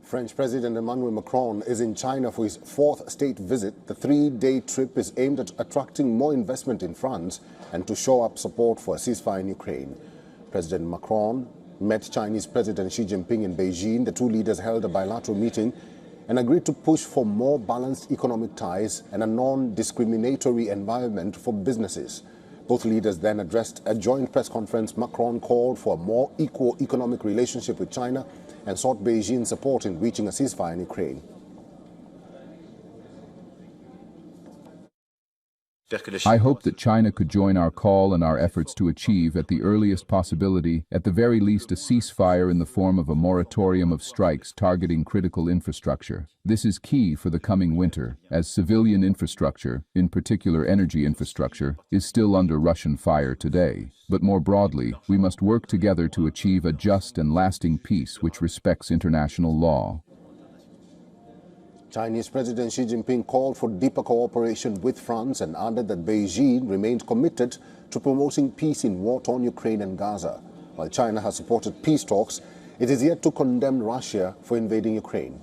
French President Emmanuel Macron is in China for his fourth state visit. The three-day trip is aimed at attracting more investment in France and to show up support for a ceasefire in Ukraine. President Macron met Chinese President Xi Jinping in Beijing. The two leaders held a bilateral meeting and agreed to push for more balanced economic ties and a non-discriminatory environment for businesses. Both leaders then addressed a joint press conference. Macron called for a more equal economic relationship with China and sought Beijing's support in reaching a ceasefire in Ukraine. I hope that China could join our call and our efforts to achieve, at the earliest possibility, at the very least, a ceasefire in the form of a moratorium of strikes targeting critical infrastructure. This is key for the coming winter, as civilian infrastructure, in particular energy infrastructure, is still under Russian fire today. But more broadly, we must work together to achieve a just and lasting peace which respects international law. Chinese President Xi Jinping called for deeper cooperation with France and added that Beijing remained committed to promoting peace in war-torn Ukraine and Gaza. While China has supported peace talks, it is yet to condemn Russia for invading Ukraine.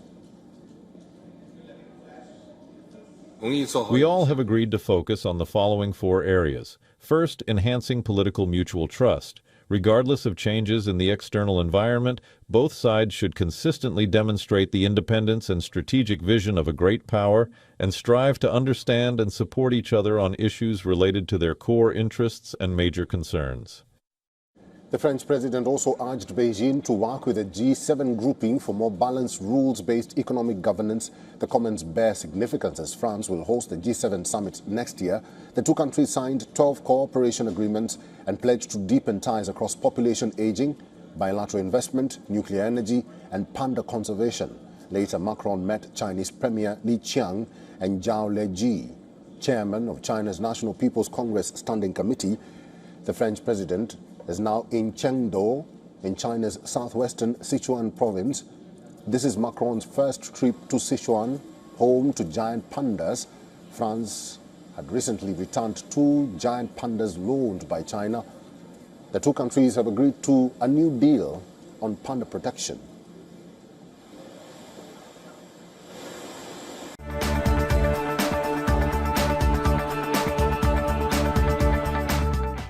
We all have agreed to focus on the following four areas. First, enhancing political mutual trust. Regardless of changes in the external environment, both sides should consistently demonstrate the independence and strategic vision of a great power and strive to understand and support each other on issues related to their core interests and major concerns. The French president also urged Beijing to work with a G7 grouping for more balanced, rules-based economic governance. The comments bear significance as France will host the G7 summit next year. The two countries signed 12 cooperation agreements and pledged to deepen ties across population aging, bilateral investment, nuclear energy, and panda conservation. Later, Macron met Chinese Premier Li Qiang and Zhao Leji, chairman of China's National People's Congress Standing Committee. The French president is now in Chengdu, in China's southwestern Sichuan province. This is Macron's first trip to Sichuan, home to giant pandas. France had recently returned two giant pandas loaned by China. The two countries have agreed to a new deal on panda protection.